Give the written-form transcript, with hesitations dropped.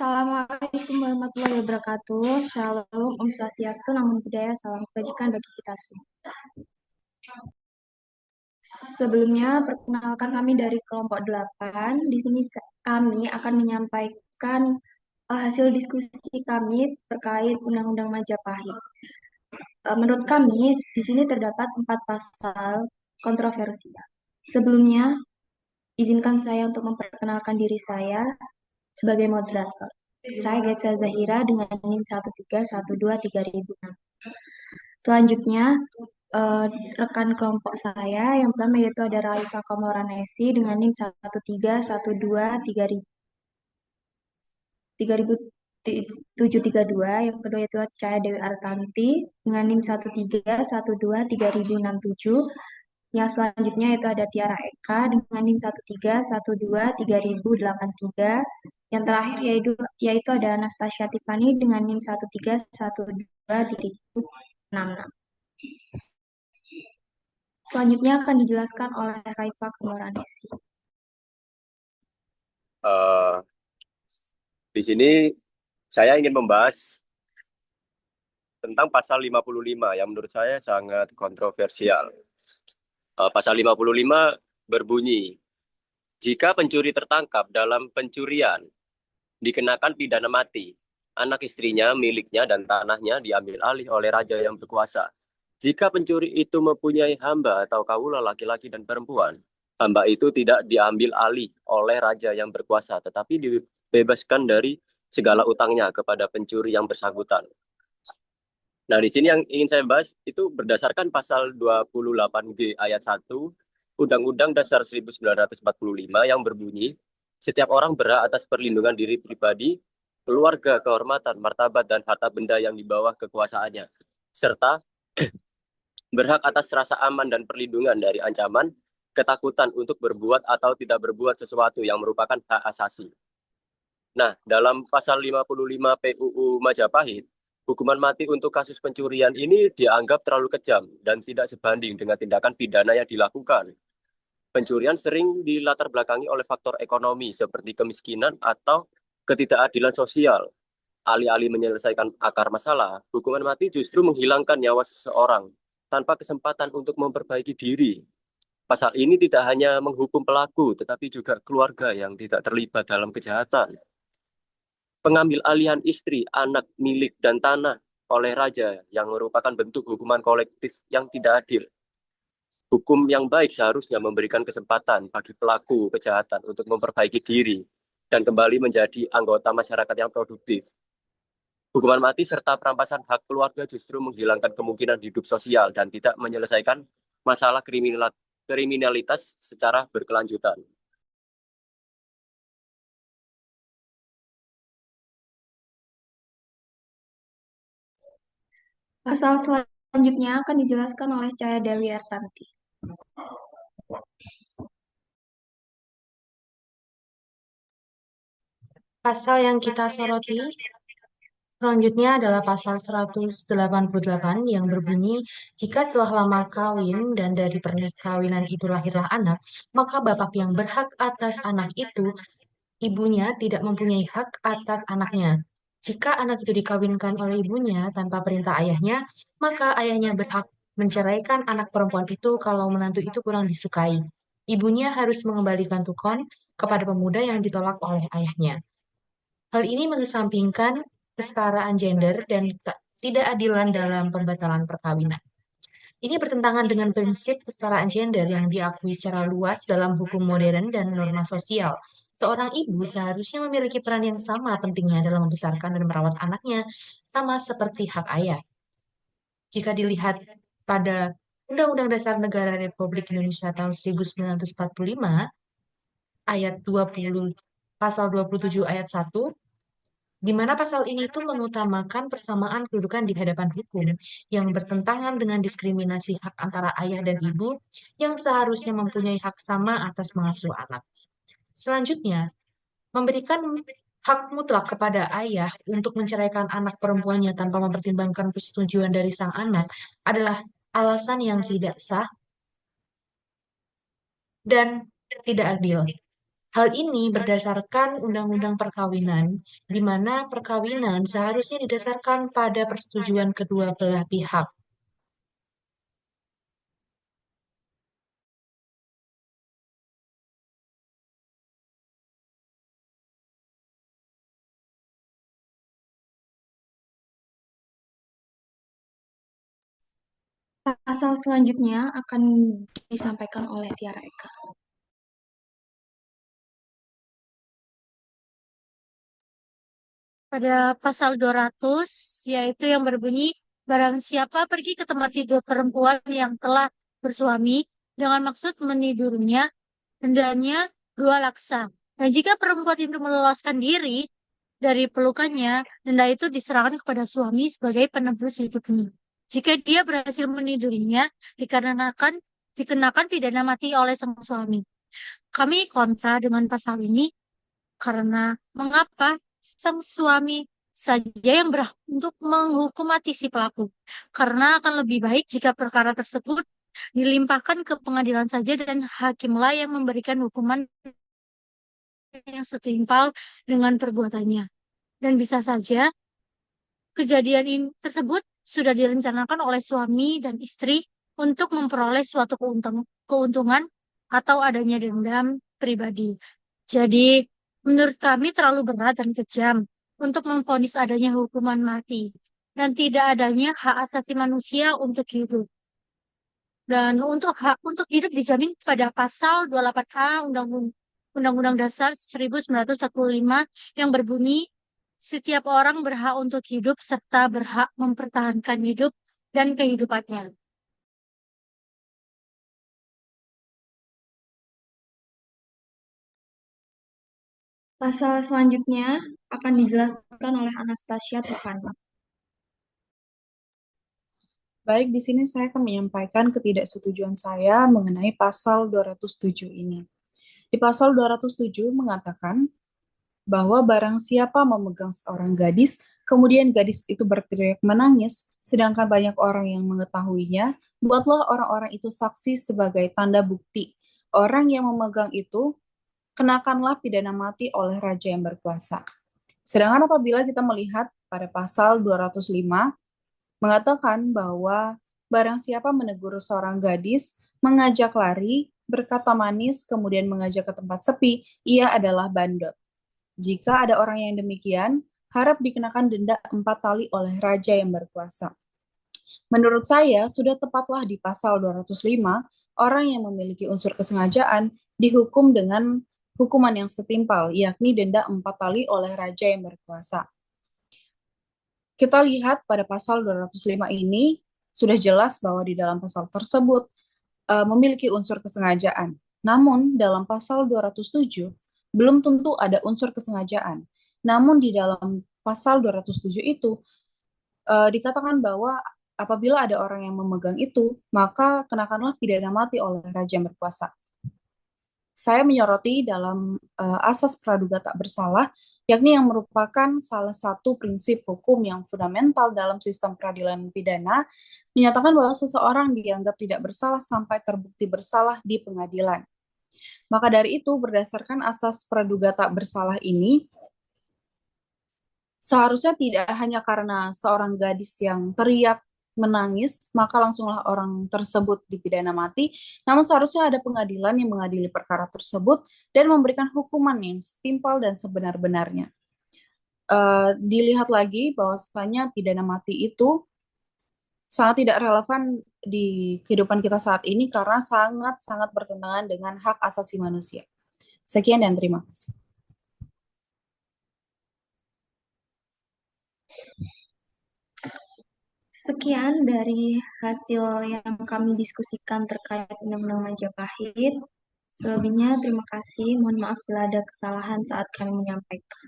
Assalamualaikum warahmatullahi wabarakatuh. Shalom, Om Swastiastu, Namo Buddhaya, salam kebajikan bagi kita semua. Sebelumnya, perkenalkan kami dari kelompok 8. Di sini kami akan menyampaikan hasil diskusi kami terkait Undang-Undang Majapahit. Menurut kami, di sini terdapat 4 pasal kontroversial. Sebelumnya, izinkan saya untuk memperkenalkan diri saya sebagai moderator. Saya Getza Zahira dengan NIM 13123.006. Selanjutnya, rekan kelompok saya yang pertama yaitu ada Raifa Kamoranesi dengan NIM 1312332, yang kedua yaitu Cahaya Dewi Artanti dengan NIM 13123.067. Yang selanjutnya itu ada Tiara Eka dengan NIM 13123.083. Yang terakhir yaitu ada Anastasia Tiffany dengan NIM 13123.066. Selanjutnya akan dijelaskan oleh Raifa Kemoranesi. Di sini saya ingin membahas tentang pasal 55 yang menurut saya sangat kontroversial. Pasal 55 berbunyi, jika pencuri tertangkap dalam pencurian, dikenakan pidana mati. Anak istrinya, miliknya, dan tanahnya diambil alih oleh raja yang berkuasa. Jika pencuri itu mempunyai hamba atau kaula laki-laki dan perempuan, hamba itu tidak diambil alih oleh raja yang berkuasa, tetapi dibebaskan dari segala utangnya kepada pencuri yang bersangkutan. Nah, di sini yang ingin saya bahas itu berdasarkan pasal 28G ayat 1 Undang-Undang Dasar 1945 yang berbunyi, setiap orang berhak atas perlindungan diri pribadi, keluarga, kehormatan, martabat, dan harta benda yang di bawah kekuasaannya, serta berhak atas rasa aman dan perlindungan dari ancaman, ketakutan untuk berbuat atau tidak berbuat sesuatu yang merupakan hak asasi. Nah, dalam pasal 55 PUU Majapahit, hukuman mati untuk kasus pencurian ini dianggap terlalu kejam dan tidak sebanding dengan tindakan pidana yang dilakukan. Pencurian sering dilatar belakangi oleh faktor ekonomi seperti kemiskinan atau ketidakadilan sosial. Alih-alih menyelesaikan akar masalah, hukuman mati justru menghilangkan nyawa seseorang tanpa kesempatan untuk memperbaiki diri. Pasal ini tidak hanya menghukum pelaku, tetapi juga keluarga yang tidak terlibat dalam kejahatan. Pengambil alihan istri, anak, milik, dan tanah oleh raja yang merupakan bentuk hukuman kolektif yang tidak adil. Hukum yang baik seharusnya memberikan kesempatan bagi pelaku kejahatan untuk memperbaiki diri dan kembali menjadi anggota masyarakat yang produktif. Hukuman mati serta perampasan hak keluarga justru menghilangkan kemungkinan hidup sosial dan tidak menyelesaikan masalah kriminalitas secara berkelanjutan. Pasal selanjutnya akan dijelaskan oleh Cahaya Dewi Artanti. Pasal yang kita soroti selanjutnya adalah pasal 188 yang berbunyi, jika setelah lama kawin dan dari perkawinan itu lahirlah anak, maka bapak yang berhak atas anak itu, ibunya tidak mempunyai hak atas anaknya. Jika anak itu dikawinkan oleh ibunya tanpa perintah ayahnya, maka ayahnya berhak menceraikan anak perempuan itu kalau menantu itu kurang disukai. Ibunya harus mengembalikan tukon kepada pemuda yang ditolak oleh ayahnya. Hal ini mengesampingkan kesetaraan gender dan ketidakadilan dalam pembatalan perkawinan. Ini bertentangan dengan prinsip kesetaraan gender yang diakui secara luas dalam hukum modern dan norma sosial. Seorang ibu seharusnya memiliki peran yang sama pentingnya dalam membesarkan dan merawat anaknya, sama seperti hak ayah. Jika dilihat pada Undang-Undang Dasar Negara Republik Indonesia tahun 1945, ayat 20, pasal 27 ayat 1, di mana pasal ini itu mengutamakan persamaan kedudukan di hadapan hukum yang bertentangan dengan diskriminasi hak antara ayah dan ibu yang seharusnya mempunyai hak sama atas mengasuh anak. Selanjutnya, memberikan hak mutlak kepada ayah untuk menceraikan anak perempuannya tanpa mempertimbangkan persetujuan dari sang anak adalah alasan yang tidak sah dan tidak adil. Hal ini berdasarkan Undang-Undang Perkawinan, di mana perkawinan seharusnya didasarkan pada persetujuan kedua belah pihak. Pasal selanjutnya akan disampaikan oleh Tiara Eka. Pada pasal 200, yaitu yang berbunyi, barang siapa pergi ke tempat tidur perempuan yang telah bersuami dengan maksud menidurnya, dendanya 2 laksa. Dan jika perempuan itu meloloskan diri dari pelukannya, denda itu diserahkan kepada suami sebagai penebus hidupnya. Jika dia berhasil menidurinya, dikenakan pidana mati oleh sang suami. Kami kontra dengan pasal ini karena mengapa sang suami saja yang berhak untuk menghukum mati si pelaku? Karena akan lebih baik jika perkara tersebut dilimpahkan ke pengadilan saja dan hakimlah yang memberikan hukuman yang setimpal dengan perbuatannya. Dan bisa saja kejadian ini tersebut sudah direncanakan oleh suami dan istri untuk memperoleh suatu keuntungan atau adanya dendam pribadi. Jadi, menurut kami terlalu berat dan kejam untuk memvonis adanya hukuman mati dan tidak adanya hak asasi manusia untuk hidup. Dan untuk hak untuk hidup dijamin pada pasal 28A Undang-Undang Dasar 1945 yang berbunyi, setiap orang berhak untuk hidup serta berhak mempertahankan hidup dan kehidupannya. Pasal selanjutnya akan dijelaskan oleh Anastasia Tufani. Baik, di sini saya akan menyampaikan ketidaksetujuan saya mengenai pasal 207 ini. Di pasal 207 mengatakan bahwa barang siapa memegang seorang gadis, kemudian gadis itu berteriak menangis, sedangkan banyak orang yang mengetahuinya, buatlah orang-orang itu saksi sebagai tanda bukti. Orang yang memegang itu kenakanlah pidana mati oleh raja yang berkuasa. Sedangkan apabila kita melihat pada pasal 205, mengatakan bahwa barang siapa menegur seorang gadis, mengajak lari, berkata manis, kemudian mengajak ke tempat sepi, ia adalah bandot. Jika ada orang yang demikian, harap dikenakan denda 4 kali oleh raja yang berkuasa. Menurut saya, sudah tepatlah di pasal 205, orang yang memiliki unsur kesengajaan dihukum dengan hukuman yang setimpal, yakni denda 4 kali oleh raja yang berkuasa. Kita lihat pada pasal 205 ini, sudah jelas bahwa di dalam pasal tersebut memiliki unsur kesengajaan. Namun, dalam pasal 207, belum tentu ada unsur kesengajaan. Namun, di dalam pasal 207 itu, dikatakan bahwa apabila ada orang yang memegang itu, maka kenakanlah pidana mati oleh raja yang berkuasa. Saya menyoroti dalam asas praduga tak bersalah, yakni yang merupakan salah satu prinsip hukum yang fundamental dalam sistem peradilan pidana, menyatakan bahwa seseorang dianggap tidak bersalah sampai terbukti bersalah di pengadilan. Maka dari itu, berdasarkan asas praduga tak bersalah ini, seharusnya tidak hanya karena seorang gadis yang teriak menangis, maka langsunglah orang tersebut dipidana mati, namun seharusnya ada pengadilan yang mengadili perkara tersebut dan memberikan hukuman yang setimpal dan sebenar-benarnya. Dilihat lagi bahwasanya pidana mati itu sangat tidak relevan di kehidupan kita saat ini karena sangat-sangat bertentangan dengan hak asasi manusia. Sekian dan terima kasih. Sekian dari hasil yang kami diskusikan terkait Undang-Undang Majapahit. Selebihnya terima kasih. Mohon maaf bila ada kesalahan saat kami menyampaikan.